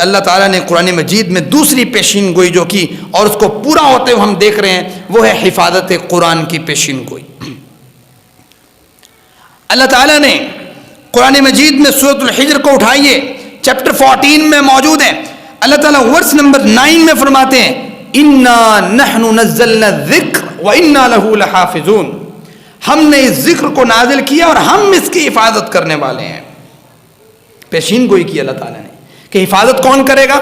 اللہ تعالیٰ نے قرآن مجید میں دوسری پیشین گوئی جو کی اور اس کو پورا ہوتے ہوئے ہم دیکھ رہے ہیں وہ ہے حفاظت قرآن کی پیشین گوئی۔ اللہ تعالیٰ نے قرآن مجید میں سورۃ الحجر کو اٹھائیے، چیپٹر 14 میں موجود ہے۔ اللہ تعالیٰ ورس نمبر 9 میں فرماتے ہیں اِنَّا نَحْنُ نَزَّلْنَا الذِّكْرَ وَإِنَّا لَهُ لَحَافِظُونَ، ہم نے اس ذکر کو نازل کیا اور ہم اس کی حفاظت کرنے والے ہیں۔ پیشین گوئی کی اللہ تعالیٰ نے کہ حفاظت کون کرے گا؟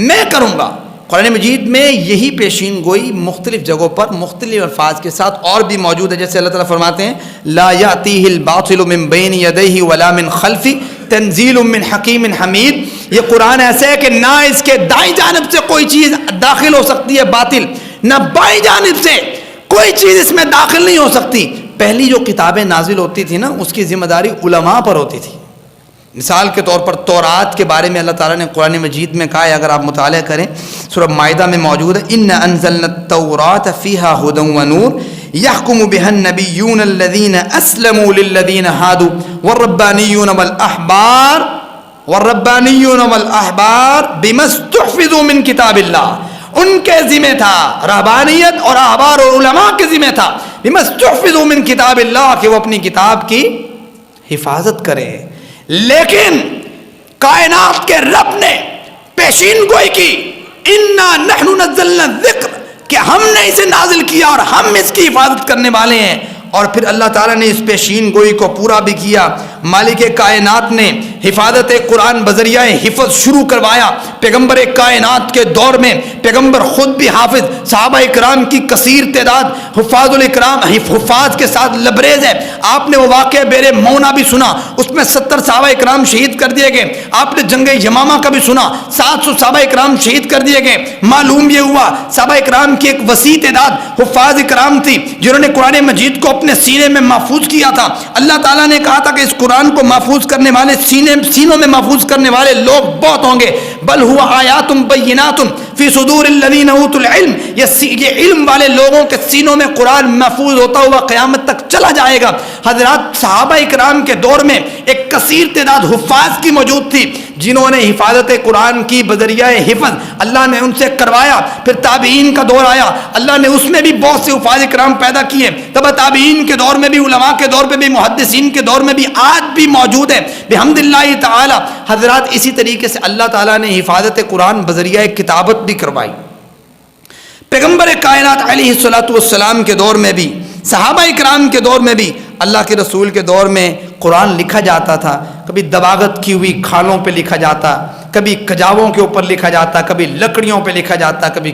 میں کروں گا۔ قرآن مجید میں یہی پیشین گوئی مختلف جگہوں پر مختلف الفاظ کے ساتھ اور بھی موجود ہے، جیسے اللہ تعالیٰ فرماتے ہیں لا یأتیہ الباطل من بین یدیہ ولا من خلفہ تنزیل من حکیم حمید۔ یہ قرآن ایسا ہے کہ نہ اس کے دائیں جانب سے کوئی چیز داخل ہو سکتی ہے باطل، نہ بائیں جانب سے کوئی چیز اس میں داخل نہیں ہو سکتی۔ پہلی جو کتابیں نازل ہوتی تھی نا اس کی ذمہ داری علماء پر ہوتی تھی۔ مثال کے طور پر تورات کے بارے میں اللہ تعالیٰ نے قرآن مجید میں کہا ہے، اگر آپ مطالعہ کریں سورہ مائدہ میں موجود ہے اِنَّا أَنزَلْنَا التَّوْرَاةَ فِيهَا هُدًى وَنُورٌ يَحْكُمُ بِهَا النَّبِيُّونَ الَّذِينَ أَسْلَمُوا لِلَّذِينَ هَادُوا وَالرَّبَّانِيُّونَ وَالْأَحْبَارُ بِمَا اسْتُحْفِظُوا مِنْ كِتَابِ اللَّهِ، ان کے ذمہ تھا، رہبانیت اور احبار اور علماء کے ذمہ تھا بِمَا اسْتُحْفِظُوا مِنْ كِتَابِ اللَّهِ کہ وہ اپنی کتاب کی حفاظت کریں۔ لیکن کائنات کے رب نے پیشین گوئی کی اِنَّا نَحْنُ نَزَّلْنَا الذِّكْرَ کہ ہم نے اسے نازل کیا اور ہم اس کی حفاظت کرنے والے ہیں۔ اور پھر اللہ تعالیٰ نے اس پیشین گوئی کو پورا بھی کیا۔ مالک کائنات نے حفاظت قرآن بذریعہ حفظ شروع کروایا۔ پیغمبر کائنات کے دور میں پیغمبر خود بھی حافظ، صحابہ اکرام کی کثیر تعداد حفاظ الاکرام حفاظ کے ساتھ لبریز ہے۔ آپ نے وہ واقعہ بیر مونا بھی سنا، اس میں 70 صحابہ اکرام شہید کر دیے گئے۔ آپ نے جنگ یمامہ کا بھی سنا، 700 صحابہ اکرام شہید کر دیے گئے۔ معلوم یہ ہوا صحابہ اکرام کی ایک وسیع تعداد حفاظ اکرام تھی جنہوں نے قرآن مجید کو اپنے سینے میں محفوظ کیا تھا۔ اللہ تعالیٰ نے کہا تھا کہ اس قرآن کو محفوظ کرنے والے سینوں میں محفوظ کرنے والے لوگ بہت ہوں گے۔ بل ہوا آیات بینات فی صدور الذین اوتوا العلم، یہ علم والے لوگوں کے سینوں میں قرآن محفوظ ہوتا ہوا قیامت تک چلا جائے گا۔ حضرات صحابہ اکرام کے دور میں ایک کثیر تعداد حفاظ کی موجود تھی جنہوں نے حفاظت قرآن کی بذریعہ حفظ اللہ نے ان سے کروایا۔ پھر تابعین کا دور آیا، اللہ نے اس میں بھی بہت سے حفاظ اکرام پیدا کیے۔ تبع تابعین کے دور میں بھی، علماء کے دور پہ بھی، محدثین کے دور میں بھی، آج بھی موجود ہے بحمد اللہ تعالی۔ حضرات اسی طریقے سے اللہ تعالیٰ نے حفاظت قرآن بذریعہ کتابت بھی کروائی۔ پیغمبر کائنات علیہ الصلوۃ والسلام کے دور میں بھی، صحابہ اکرام کے دور میں بھی، اللہ کے رسول کے دور میں قرآن لکھا جاتا تھا۔ کبھی دباغت کی ہوئی کھالوں پہ لکھا جاتا، کبھی کجاووں کے اوپر لکھا جاتا، کبھی لکڑیوں پہ لکھا جاتا، کبھی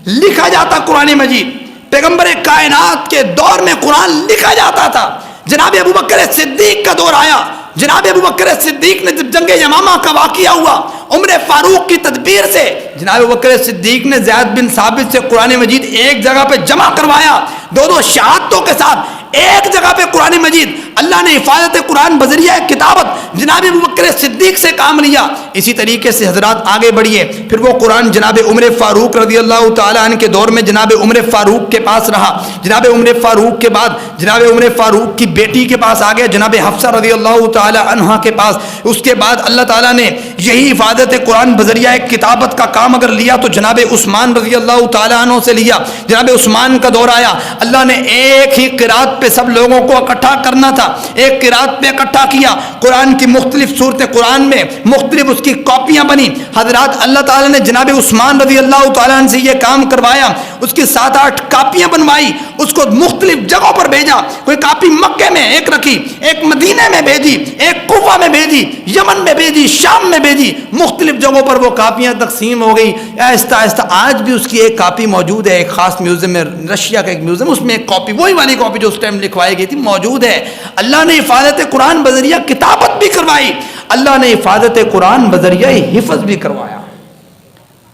لکھا جاتا قرآن مجید۔ پیغمبر کائنات کے دور میں قرآن لکھا جاتا تھا۔ جناب ابوبکر صدیق کا دور آیا، جناب ابوبکر صدیق نے جب جنگ یمامہ کا واقعہ ہوا، عمر فاروق کی تدبیر سے جناب ابوبکر صدیق نے زید بن ثابت سے قرآن مجید ایک جگہ پہ جمع کروایا، دو شہادتوں کے ساتھ ایک جگہ پہ قرآن مجید۔ اللہ نے حفاظت قرآن بذریعہ کتابت جناب ابوبکر صدیق سے کام لیا۔ اسی طریقے سے حضرات آگے بڑھیے، پھر وہ قرآن جناب عمر فاروق رضی اللہ تعالیٰ عنہ کے دور میں جناب عمر فاروق کے پاس رہا۔ جناب عمر فاروق کے بعد جناب عمر فاروق کی بیٹی کے پاس آ گیا، جناب حفصہ رضی اللہ تعالیٰ عنہ کے پاس۔ اس کے بعد اللہ تعالیٰ نے یہی حفاظت قرآن بذریعہ کتابت کا کام اگر لیا تو جناب عثمان رضی اللہ تعالیٰ عنہ سے لیا۔ جناب عثمان کا دور آیا، اللہ نے ایک ہی قرات پہ سب لوگوں کو اکٹھا کرنا تھا، ایک قرات پہ اکٹھا کیا۔ قرآن کی مختلف صورت قرآن میں مختلف اس کی کاپیاں بنی۔ حضرات اللہ تعالیٰ نے جناب عثمان رضی اللہ تعالیٰ عنہ سے یہ کام کروایا، اس کی 7-8 کاپیاں بنوائی، اس کو مختلف جگہوں پر بھیجا۔ کوئی کاپی مکے میں ایک رکھی، ایک مدینے میں بھیجی، ایک کوفہ میں بھیجی، یمن میں بھیجی، شام میں بھیجی، مختلف جگہوں پر وہ کاپیاں تقسیم ہو گئی۔ آہستہ آہستہ آج بھی اس کی ایک کاپی موجود ہے، ایک خاص میوزیم میں، رشیا کا ایک میوزیم، اس میں ایک کاپی وہی والی کاپی جو اس ٹائم لکھوائی گئی تھی موجود ہے۔ اللہ نے حفاظت قرآن بذریعہ کتابت بھی کروائی، اللہ نے حفاظت قرآن بذریعہ حفظ بھی کروایا۔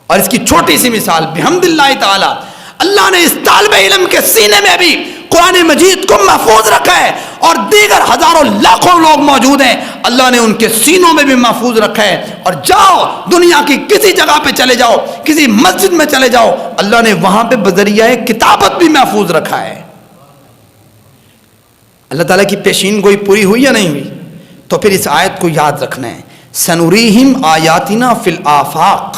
اور اس کی چھوٹی سی مثال بحمد اللہ تعالی، اللہ نے اس طالب علم کے سینے میں بھی قرآن مجید کو محفوظ رکھا ہے، اور دیگر ہزاروں لاکھوں لوگ موجود ہیں، اللہ نے ان کے سینوں میں بھی محفوظ رکھا ہے۔ اور جاؤ دنیا کی کسی جگہ پہ چلے جاؤ، کسی مسجد میں چلے جاؤ، اللہ نے وہاں پہ بذریعہ کتابت بھی محفوظ رکھا ہے۔ اللہ تعالیٰ کی پیشین گوئی پوری ہوئی یا نہیں ہوئی؟ تو پھر اس آیت کو یاد رکھنا ہے۔ سنریہم آیاتنا فی الآفاق،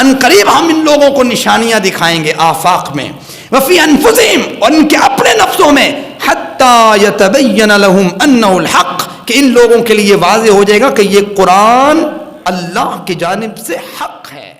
ان قریب ہم ان لوگوں کو نشانیاں دکھائیں گے آفاق میں، وفی انفسہم، اور ان کے اپنے نفسوں میں، حتی یتبین لہم انہ الحق، کہ ان لوگوں کے لیے واضح ہو جائے گا کہ یہ قرآن اللہ کی جانب سے حق ہے۔